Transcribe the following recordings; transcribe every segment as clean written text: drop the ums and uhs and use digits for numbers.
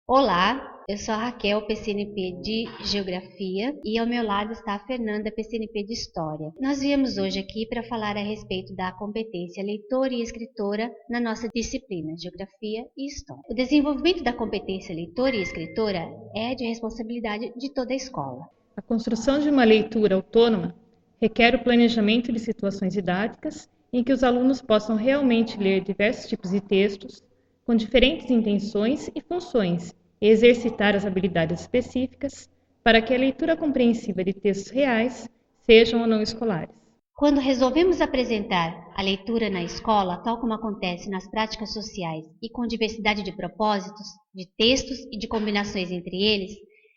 Olá, eu sou a Raquel, PCNP de Geografia, e ao meu lado está a Fernanda, PCNP de História. Nós viemos hoje aqui para falar a respeito da competência leitora e escritora na nossa disciplina, Geografia e História. O desenvolvimento da competência leitora e escritora é de responsabilidade de toda a escola. A construção de uma leitura autônoma requer o planejamento de situações didáticas em que os alunos possam realmente ler diversos tipos de textos, com diferentes intenções e funções, e exercitar as habilidades específicas para que a leitura compreensiva de textos reais sejam ou não escolares. Quando resolvemos apresentar a leitura na escola, tal como acontece nas práticas sociais e com diversidade de propósitos, de textos e de combinações entre eles,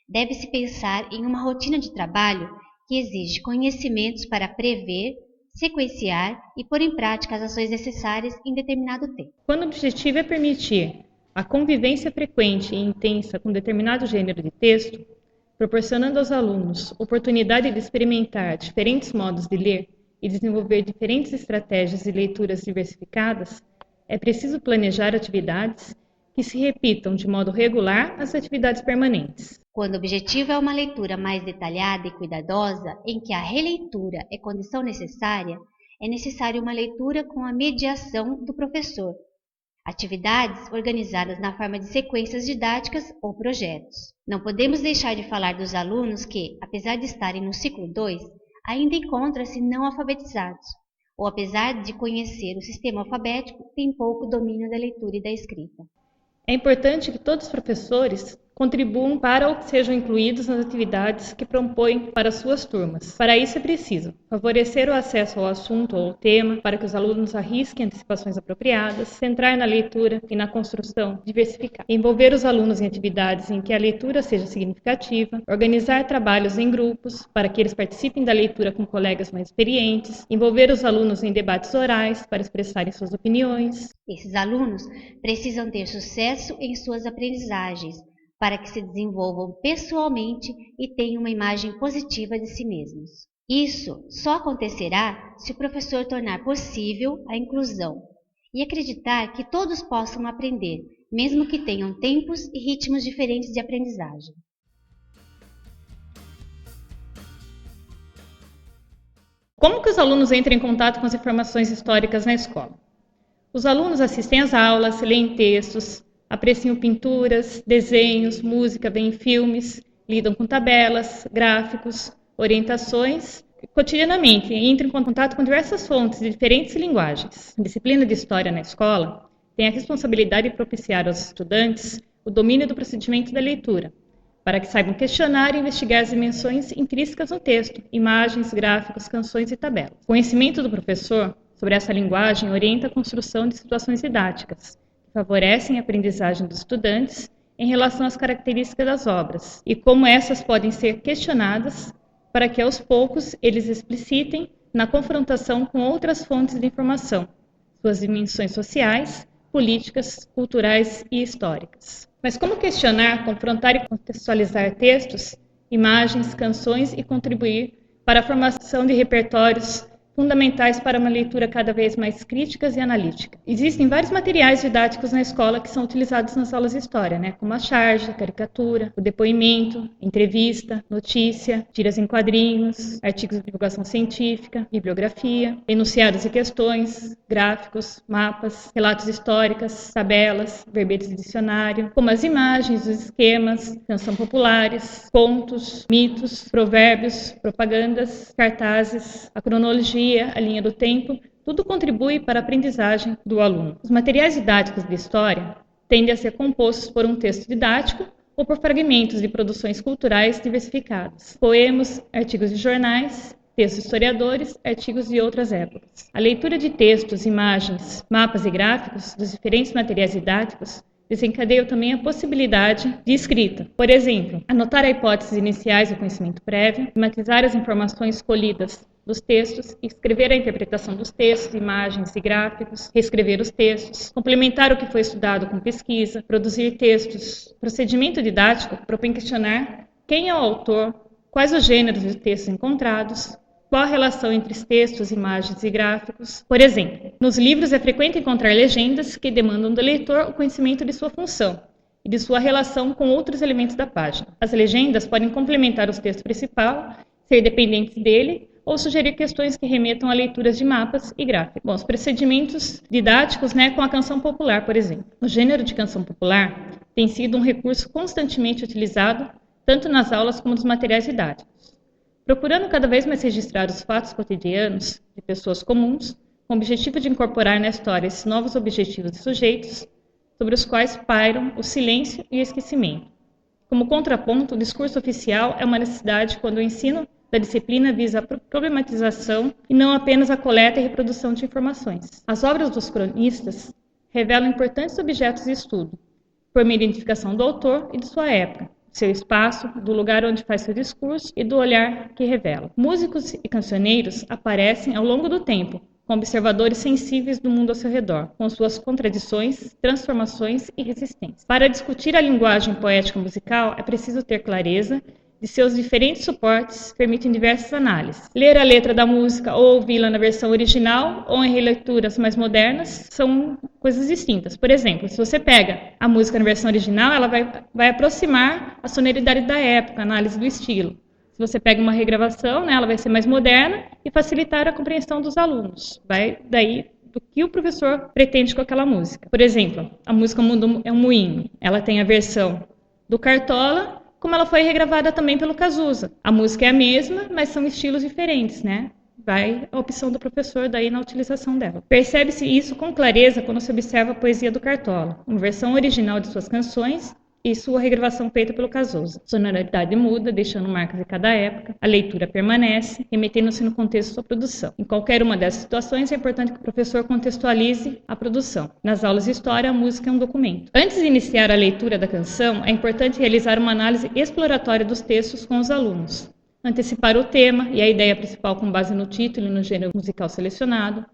deve-se pensar em uma rotina de trabalho que exige conhecimentos para prever, sequenciar e pôr em prática as ações necessárias em determinado tempo. Quando o objetivo é permitir a convivência frequente e intensa com determinado gênero de texto, proporcionando aos alunos oportunidade de experimentar diferentes modos de ler e desenvolver diferentes estratégias de leituras diversificadas, é preciso planejar atividades que se repitam de modo regular às atividades permanentes. Quando o objetivo é uma leitura mais detalhada e cuidadosa, em que a releitura é condição necessária, é necessário uma leitura com a mediação do professor. Atividades organizadas na forma de sequências didáticas ou projetos. Não podemos deixar de falar dos alunos que, apesar de estarem no ciclo 2, ainda encontram-se não alfabetizados, ou apesar de conhecer o sistema alfabético, têm pouco domínio da leitura e da escrita. É importante que todos os professores contribuam para ou que sejam incluídos nas atividades que propõem para suas turmas. Para isso é preciso favorecer o acesso ao assunto ou ao tema, para que os alunos arrisquem antecipações apropriadas, centrar na leitura e na construção diversificada, envolver os alunos em atividades em que a leitura seja significativa, organizar trabalhos em grupos para que eles participem da leitura com colegas mais experientes, envolver os alunos em debates orais para expressarem suas opiniões. Esses alunos precisam ter sucesso em suas aprendizagens, para que se desenvolvam pessoalmente e tenham uma imagem positiva de si mesmos. Isso só acontecerá se o professor tornar possível a inclusão e acreditar que todos possam aprender, mesmo que tenham tempos e ritmos diferentes de aprendizagem. Como que os alunos entram em contato com as informações históricas na escola? Os alunos assistem às aulas, leem textos, apreciam pinturas, desenhos, música, veem filmes, lidam com tabelas, gráficos, orientações, cotidianamente entram em contato com diversas fontes de diferentes linguagens. A disciplina de História na escola tem a responsabilidade de propiciar aos estudantes o domínio do procedimento da leitura, para que saibam questionar e investigar as dimensões intrínsecas no texto, imagens, gráficos, canções e tabelas. O conhecimento do professor sobre essa linguagem orienta a construção de situações didáticas, favorecem a aprendizagem dos estudantes em relação às características das obras e como essas podem ser questionadas para que aos poucos eles explicitem na confrontação com outras fontes de informação, suas dimensões sociais, políticas, culturais e históricas. Mas como questionar, confrontar e contextualizar textos, imagens, canções e contribuir para a formação de repertórios fundamentais para uma leitura cada vez mais críticas e analítica. Existem vários materiais didáticos na escola que são utilizados nas aulas de história, como a charge, a caricatura, o depoimento, entrevista, notícia, tiras em quadrinhos, artigos de divulgação científica, bibliografia, enunciados e questões, gráficos, mapas, relatos históricos, tabelas, verbetes de dicionário, como as imagens, os esquemas, canção populares, contos, mitos, provérbios, propagandas, cartazes, a cronologia, a linha do tempo, tudo contribui para a aprendizagem do aluno. Os materiais didáticos de história tendem a ser compostos por um texto didático ou por fragmentos de produções culturais diversificadas, poemas, artigos de jornais, textos de historiadores, artigos de outras épocas. A leitura de textos, imagens, mapas e gráficos dos diferentes materiais didáticos desencadeia também a possibilidade de escrita. Por exemplo, anotar as hipóteses iniciais do conhecimento prévio, tematizar as informações colhidas dos textos, escrever a interpretação dos textos, imagens e gráficos, reescrever os textos, complementar o que foi estudado com pesquisa, produzir textos. O procedimento didático propõe questionar quem é o autor, quais os gêneros de textos encontrados, qual a relação entre os textos, imagens e gráficos. Por exemplo, nos livros é frequente encontrar legendas que demandam do leitor o conhecimento de sua função e de sua relação com outros elementos da página. As legendas podem complementar o texto principal, ser dependentes dele ou sugerir questões que remetam a leituras de mapas e gráficos. Bom, os procedimentos didáticos, com a canção popular, por exemplo. O gênero de canção popular tem sido um recurso constantemente utilizado tanto nas aulas como nos materiais didáticos, procurando cada vez mais registrar os fatos cotidianos de pessoas comuns, com o objetivo de incorporar na história esses novos objetivos e sujeitos sobre os quais pairam o silêncio e o esquecimento. Como contraponto, o discurso oficial é uma necessidade quando o ensino da disciplina visa a problematização e não apenas a coleta e reprodução de informações. As obras dos cronistas revelam importantes objetos de estudo, por meio da identificação do autor e de sua época, seu espaço, do lugar onde faz seu discurso e do olhar que revela. Músicos e cancioneiros aparecem ao longo do tempo, como observadores sensíveis do mundo ao seu redor, com suas contradições, transformações e resistências. Para discutir a linguagem poética musical, é preciso ter clareza de seus diferentes suportes, permitem diversas análises. Ler a letra da música ou ouvi-la na versão original ou em releituras mais modernas são coisas distintas. Por exemplo, se você pega a música na versão original, ela vai aproximar a sonoridade da época, a análise do estilo. Se você pega uma regravação, ela vai ser mais moderna e facilitar a compreensão dos alunos. Vai daí do que o professor pretende com aquela música. Por exemplo, a música O Mundo é um Moinho. Ela tem a versão do Cartola, como ela foi regravada também pelo Cazuza. A música é a mesma, mas são estilos diferentes, Vai a opção do professor daí na utilização dela. Percebe-se isso com clareza quando se observa a poesia do Cartola, uma versão original de suas canções e sua regravação feita pelo Cazuza. Sonoridade muda, deixando marcas de cada época. A leitura permanece, remetendo-se no contexto de sua produção. Em qualquer uma dessas situações, é importante que o professor contextualize a produção. Nas aulas de história, a música é um documento. Antes de iniciar a leitura da canção, é importante realizar uma análise exploratória dos textos com os alunos. Antecipar o tema e a ideia principal com base no título e no gênero musical selecionado.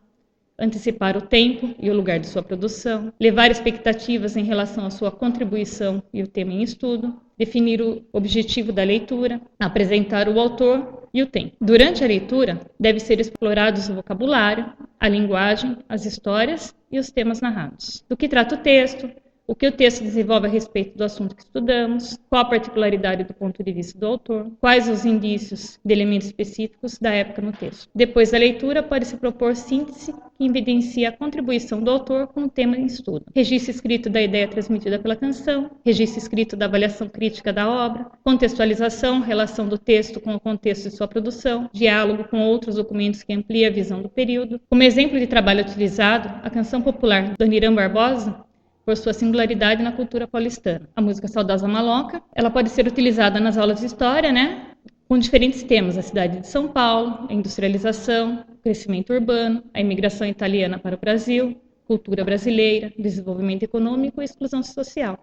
Antecipar o tempo e o lugar de sua produção, levar expectativas em relação à sua contribuição e o tema em estudo, definir o objetivo da leitura, apresentar o autor e o tempo. Durante a leitura, deve ser explorados o vocabulário, a linguagem, as histórias e os temas narrados. Do que trata o texto, o que o texto desenvolve a respeito do assunto que estudamos, qual a particularidade do ponto de vista do autor, quais os indícios de elementos específicos da época no texto. Depois da leitura, pode-se propor síntese que evidencia a contribuição do autor com o tema em estudo. Registro escrito da ideia transmitida pela canção, registro escrito da avaliação crítica da obra, contextualização, relação do texto com o contexto de sua produção, diálogo com outros documentos que amplia a visão do período. Como exemplo de trabalho utilizado, a canção popular Dona Irã Barbosa, por sua singularidade na cultura paulistana. A música Saudosa Maloca, ela pode ser utilizada nas aulas de história, com diferentes temas: a cidade de São Paulo, a industrialização, o crescimento urbano, a imigração italiana para o Brasil, cultura brasileira, desenvolvimento econômico e exclusão social,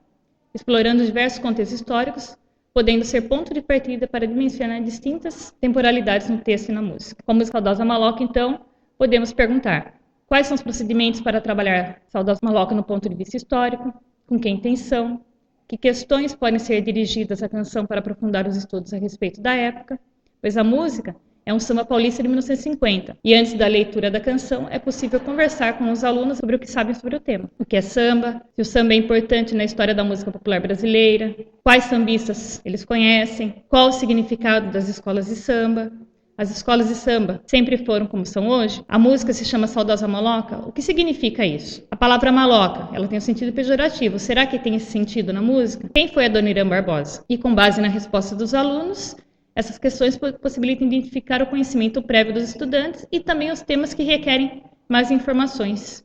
explorando diversos contextos históricos, podendo ser ponto de partida para dimensionar distintas temporalidades no texto e na música. Com a música Saudosa Maloca, então, podemos perguntar: quais são os procedimentos para trabalhar Saudosa Maloca no ponto de vista histórico? Com que intenção? Que questões podem ser dirigidas à canção para aprofundar os estudos a respeito da época? Pois a música é um samba paulista de 1950, e antes da leitura da canção é possível conversar com os alunos sobre o que sabem sobre o tema. O que é samba? Se o samba é importante na história da música popular brasileira? Quais sambistas eles conhecem? Qual o significado das escolas de samba? As escolas de samba sempre foram como são hoje? A música se chama Saudosa Maloca. O que significa isso? A palavra maloca, ela tem um sentido pejorativo. Será que tem esse sentido na música? Quem foi a Dona Irã Barbosa? E com base na resposta dos alunos, essas questões possibilitam identificar o conhecimento prévio dos estudantes e também os temas que requerem mais informações.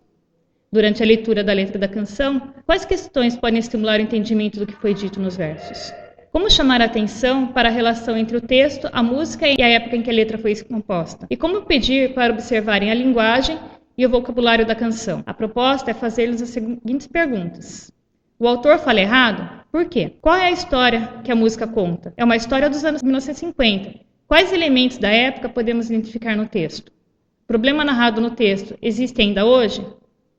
Durante a leitura da letra da canção, quais questões podem estimular o entendimento do que foi dito nos versos? Como chamar a atenção para a relação entre o texto, a música e a época em que a letra foi composta? E como pedir para observarem a linguagem e o vocabulário da canção? A proposta é fazer-lhes as seguintes perguntas. O autor fala errado? Por quê? Qual é a história que a música conta? É uma história dos anos 1950. Quais elementos da época podemos identificar no texto? O problema narrado no texto existe ainda hoje?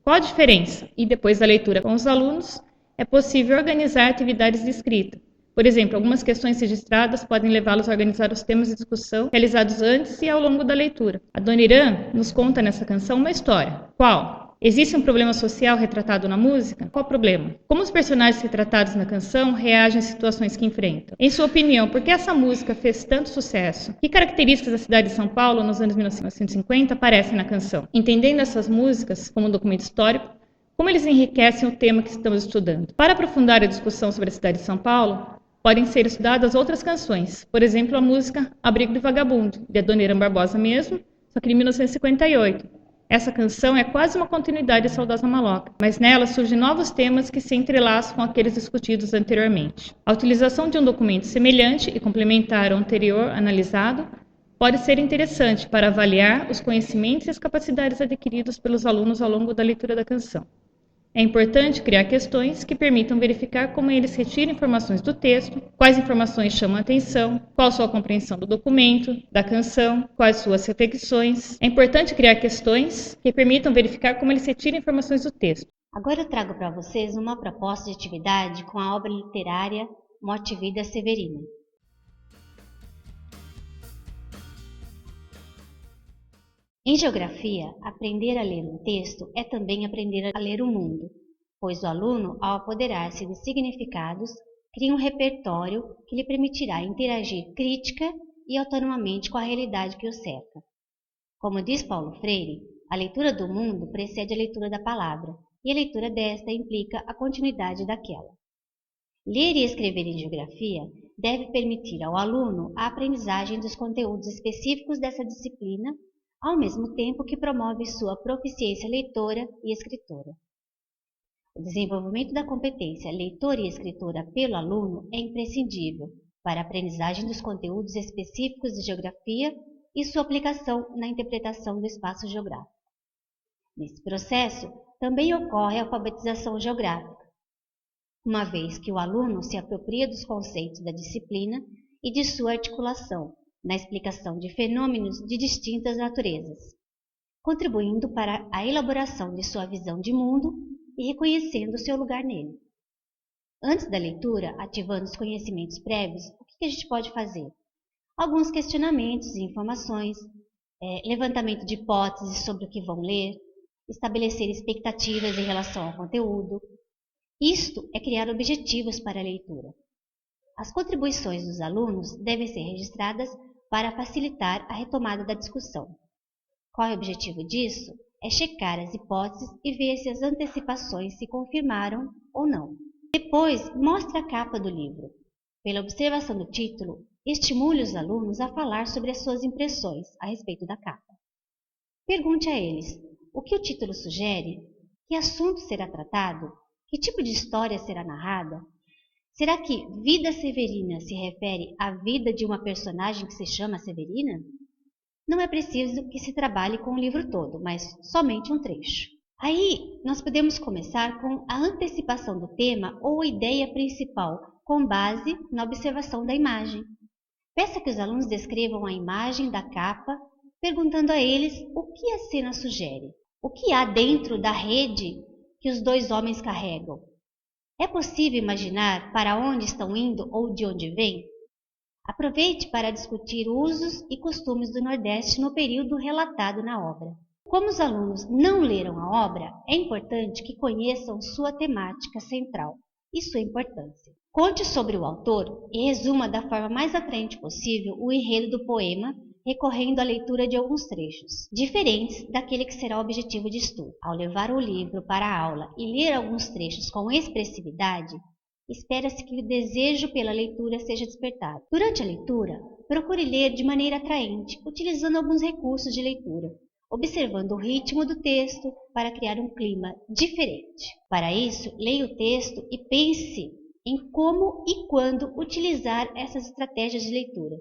Qual a diferença? E depois da leitura com os alunos, é possível organizar atividades de escrita. Por exemplo, algumas questões registradas podem levá-los a organizar os temas de discussão realizados antes e ao longo da leitura. A Dona Irã nos conta nessa canção uma história. Qual? Existe um problema social retratado na música? Qual o problema? Como os personagens retratados na canção reagem às situações que enfrentam? Em sua opinião, por que essa música fez tanto sucesso? Que características da cidade de São Paulo nos anos 1950 aparecem na canção? Entendendo essas músicas como um documento histórico, como eles enriquecem o tema que estamos estudando? Para aprofundar a discussão sobre a cidade de São Paulo, podem ser estudadas outras canções, por exemplo, a música Abrigo de Vagabundo, de Adoniran Barbosa mesmo, só que de 1958. Essa canção é quase uma continuidade de Saudosa Maloca, mas nela surgem novos temas que se entrelaçam com aqueles discutidos anteriormente. A utilização de um documento semelhante e complementar ao anterior analisado pode ser interessante para avaliar os conhecimentos e as capacidades adquiridos pelos alunos ao longo da leitura da canção. É importante criar questões que permitam verificar como eles retiram informações do texto, quais informações chamam a atenção, qual sua compreensão do documento, da canção, quais suas reflexões. É importante criar questões que permitam verificar como eles retiram informações do texto. Agora eu trago para vocês uma proposta de atividade com a obra literária Morte e Vida Severina. Em geografia, aprender a ler um texto é também aprender a ler o mundo, pois o aluno, ao apoderar-se dos significados, cria um repertório que lhe permitirá interagir crítica e autonomamente com a realidade que o cerca. Como diz Paulo Freire, a leitura do mundo precede a leitura da palavra, e a leitura desta implica a continuidade daquela. Ler e escrever em geografia deve permitir ao aluno a aprendizagem dos conteúdos específicos dessa disciplina, ao mesmo tempo que promove sua proficiência leitora e escritora. O desenvolvimento da competência leitora e escritora pelo aluno é imprescindível para a aprendizagem dos conteúdos específicos de geografia e sua aplicação na interpretação do espaço geográfico. Nesse processo, também ocorre a alfabetização geográfica, uma vez que o aluno se apropria dos conceitos da disciplina e de sua articulação na explicação de fenômenos de distintas naturezas, contribuindo para a elaboração de sua visão de mundo e reconhecendo seu lugar nele. Antes da leitura, ativando os conhecimentos prévios, o que a gente pode fazer? Alguns questionamentos e informações, levantamento de hipóteses sobre o que vão ler, estabelecer expectativas em relação ao conteúdo. Isto é criar objetivos para a leitura. As contribuições dos alunos devem ser registradas para facilitar a retomada da discussão. Qual é o objetivo disso? É checar as hipóteses e ver se as antecipações se confirmaram ou não. Depois, mostre a capa do livro. Pela observação do título, estimule os alunos a falar sobre as suas impressões a respeito da capa. Pergunte a eles o que o título sugere, que assunto será tratado, que tipo de história será narrada. Será que Vida Severina se refere à vida de uma personagem que se chama Severina? Não é preciso que se trabalhe com o livro todo, mas somente um trecho. Aí, nós podemos começar com a antecipação do tema ou ideia principal, com base na observação da imagem. Peça que os alunos descrevam a imagem da capa, perguntando a eles o que a cena sugere. O que há dentro da rede que os dois homens carregam? É possível imaginar para onde estão indo ou de onde vêm? Aproveite para discutir usos e costumes do Nordeste no período relatado na obra. Como os alunos não leram a obra, é importante que conheçam sua temática central e sua importância. Conte sobre o autor e resuma da forma mais atraente possível o enredo do poema, recorrendo à leitura de alguns trechos, diferentes daquele que será o objetivo de estudo. Ao levar o livro para a aula e ler alguns trechos com expressividade, espera-se que o desejo pela leitura seja despertado. Durante a leitura, procure ler de maneira atraente, utilizando alguns recursos de leitura, observando o ritmo do texto para criar um clima diferente. Para isso, leia o texto e pense em como e quando utilizar essas estratégias de leitura.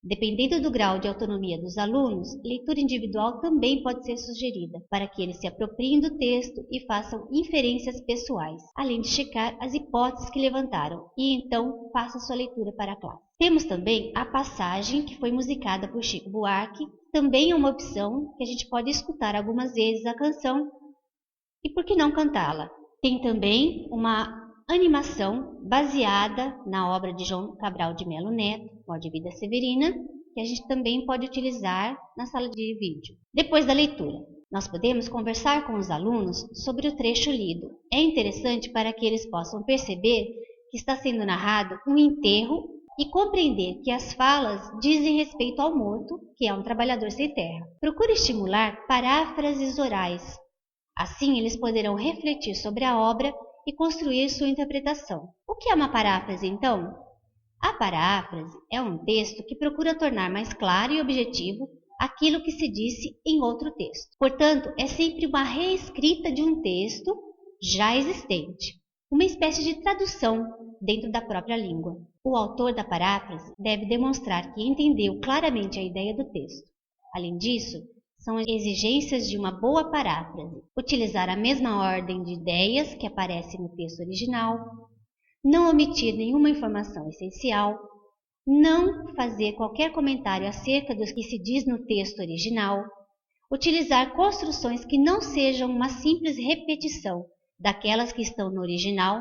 Dependendo do grau de autonomia dos alunos, leitura individual também pode ser sugerida, para que eles se apropriem do texto e façam inferências pessoais, além de checar as hipóteses que levantaram, e então faça sua leitura para a classe. Temos também a passagem que foi musicada por Chico Buarque, também é uma opção que a gente pode escutar algumas vezes a canção, e por que não cantá-la? Tem também uma animação baseada na obra de João Cabral de Melo Neto, Morte e Vida Severina, que a gente também pode utilizar na sala de vídeo. Depois da leitura, Nós podemos conversar com os alunos sobre o trecho lido. É interessante para que eles possam perceber que está sendo narrado um enterro e compreender que as falas dizem respeito ao morto, que é um trabalhador sem terra. Procure estimular paráfrases orais. Assim, eles poderão refletir sobre a obra e construir sua interpretação. O que é uma paráfrase, então? A paráfrase é um texto que procura tornar mais claro e objetivo aquilo que se disse em outro texto. Portanto, é sempre uma reescrita de um texto já existente, uma espécie de tradução dentro da própria língua. O autor da paráfrase deve demonstrar que entendeu claramente a ideia do texto. Além disso, são exigências de uma boa paráfrase: utilizar a mesma ordem de ideias que aparece no texto original, não omitir nenhuma informação essencial, não fazer qualquer comentário acerca do que se diz no texto original, utilizar construções que não sejam uma simples repetição daquelas que estão no original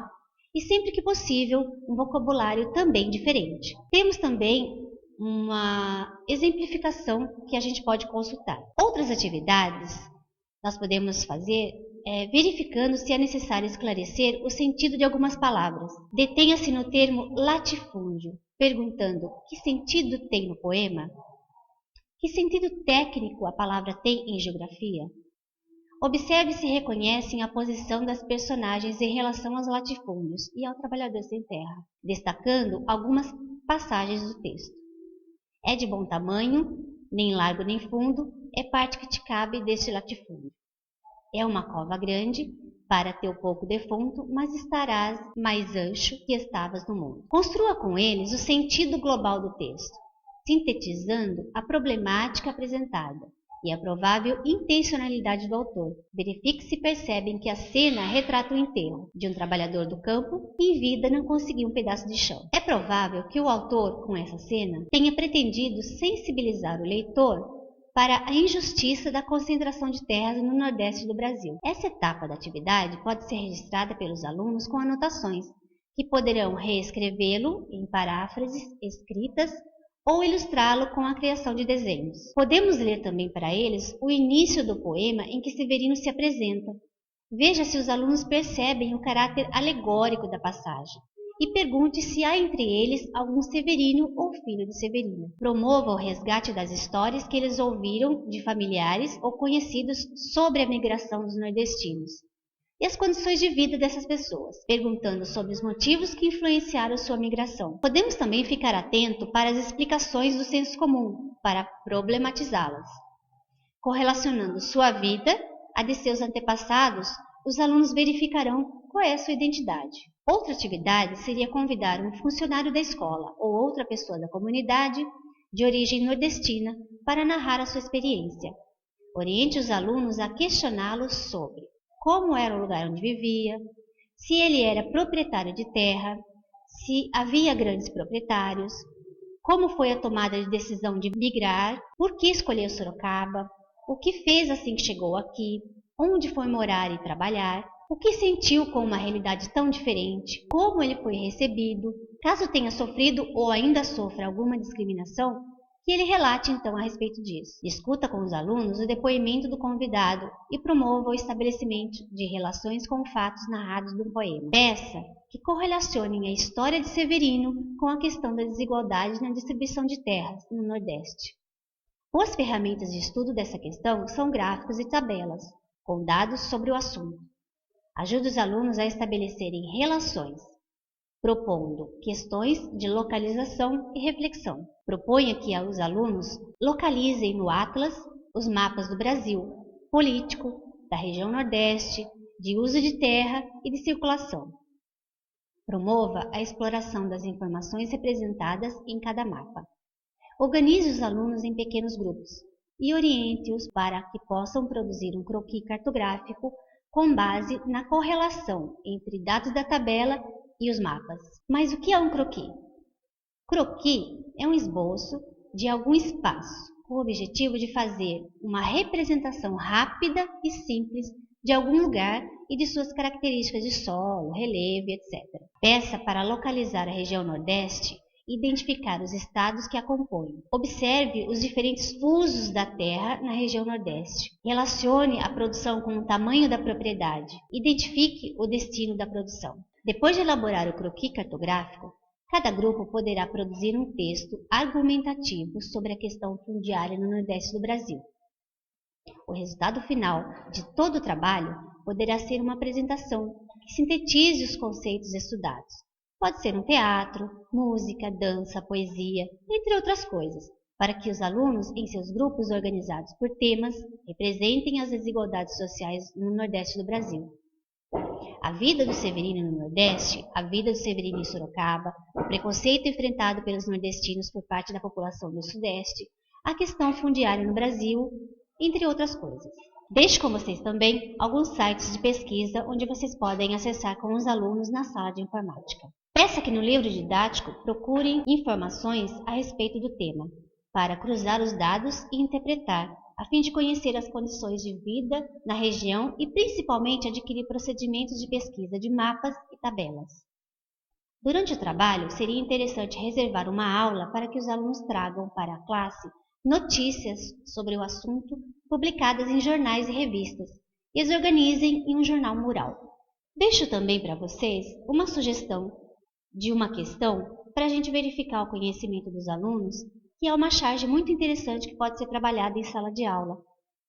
e, sempre que possível, um vocabulário também diferente. Temos também uma exemplificação que a gente pode consultar. Outras atividades nós podemos fazer verificando se é necessário esclarecer o sentido de algumas palavras. Detenha-se no termo latifúndio, perguntando que sentido tem no poema, que sentido técnico a palavra tem em geografia. Observe se reconhecem a posição das personagens em relação aos latifúndios e ao trabalhador sem terra, destacando algumas passagens do texto. É de bom tamanho, nem largo nem fundo, é parte que te cabe deste latifúndio. É uma cova grande, para teu pouco defunto, mas estarás mais ancho que estavas no mundo. Construa com eles o sentido global do texto, sintetizando a problemática apresentada e a provável intencionalidade do autor. Verifique se percebem que a cena retrata o enterro de um trabalhador do campo que em vida não conseguiu um pedaço de chão. É provável que o autor, com essa cena, tenha pretendido sensibilizar o leitor para a injustiça da concentração de terras no Nordeste do Brasil. Essa etapa da atividade pode ser registrada pelos alunos com anotações, que poderão reescrevê-lo em paráfrases escritas ou ilustrá-lo com a criação de desenhos. Podemos ler também para eles o início do poema em que Severino se apresenta. Veja se os alunos percebem o caráter alegórico da passagem e pergunte se há entre eles algum Severino ou filho de Severina. Promova o resgate das histórias que eles ouviram de familiares ou conhecidos sobre a migração dos nordestinos e as condições de vida dessas pessoas, perguntando sobre os motivos que influenciaram sua migração. Podemos também ficar atento para as explicações do senso comum, para problematizá-las. Correlacionando sua vida à de seus antepassados, os alunos verificarão qual é a sua identidade. Outra atividade seria convidar um funcionário da escola ou outra pessoa da comunidade de origem nordestina para narrar a sua experiência. Oriente os alunos a questioná-los sobre como era o lugar onde vivia, se ele era proprietário de terra, se havia grandes proprietários, como foi a tomada de decisão de migrar, por que escolheu Sorocaba, o que fez assim que chegou aqui, onde foi morar e trabalhar, o que sentiu com uma realidade tão diferente, como ele foi recebido, caso tenha sofrido ou ainda sofra alguma discriminação, que ele relate então a respeito disso. Discuta com os alunos o depoimento do convidado e promova o estabelecimento de relações com fatos narrados no poema. Peça que correlacionem a história de Severino com a questão da desigualdade na distribuição de terras no Nordeste. Boas ferramentas de estudo dessa questão são gráficos e tabelas, com dados sobre o assunto. Ajude os alunos a estabelecerem relações, propondo questões de localização e reflexão. Proponha que os alunos localizem no Atlas os mapas do Brasil, político, da região Nordeste, de uso de terra e de circulação. Promova a exploração das informações representadas em cada mapa. Organize os alunos em pequenos grupos e oriente-os para que possam produzir um croquis cartográfico com base na correlação entre dados da tabela e os mapas. Mas o que é um croquis? Croquis é um esboço de algum espaço, com o objetivo de fazer uma representação rápida e simples de algum lugar e de suas características de solo, relevo, etc. Peça para localizar a região Nordeste e identificar os estados que a compõem. Observe os diferentes usos da terra na região Nordeste. Relacione a produção com o tamanho da propriedade. Identifique o destino da produção. Depois de elaborar o croquis cartográfico, cada grupo poderá produzir um texto argumentativo sobre a questão fundiária no Nordeste do Brasil. O resultado final de todo o trabalho poderá ser uma apresentação que sintetize os conceitos estudados. Pode ser um teatro, música, dança, poesia, entre outras coisas, para que os alunos, em seus grupos organizados por temas, representem as desigualdades sociais no Nordeste do Brasil. A vida do Severino no Nordeste, a vida do Severino em Sorocaba, o preconceito enfrentado pelos nordestinos por parte da população do Sudeste, a questão fundiária no Brasil, entre outras coisas. Deixo com vocês também alguns sites de pesquisa onde vocês podem acessar com os alunos na sala de informática. Peça que no livro didático procurem informações a respeito do tema, para cruzar os dados e interpretar, a fim de conhecer as condições de vida na região e principalmente adquirir procedimentos de pesquisa de mapas e tabelas. Durante o trabalho, seria interessante reservar uma aula para que os alunos tragam para a classe notícias sobre o assunto publicadas em jornais e revistas e as organizem em um jornal mural. Deixo também para vocês uma sugestão de uma questão para a gente verificar o conhecimento dos alunos, que é uma charge muito interessante que pode ser trabalhada em sala de aula.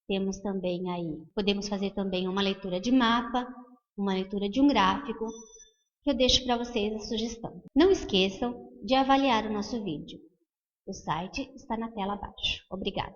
Temos também aí, podemos fazer também uma leitura de mapa, uma leitura de um gráfico, que eu deixo para vocês a sugestão. Não esqueçam de avaliar o nosso vídeo. O site está na tela abaixo. Obrigada.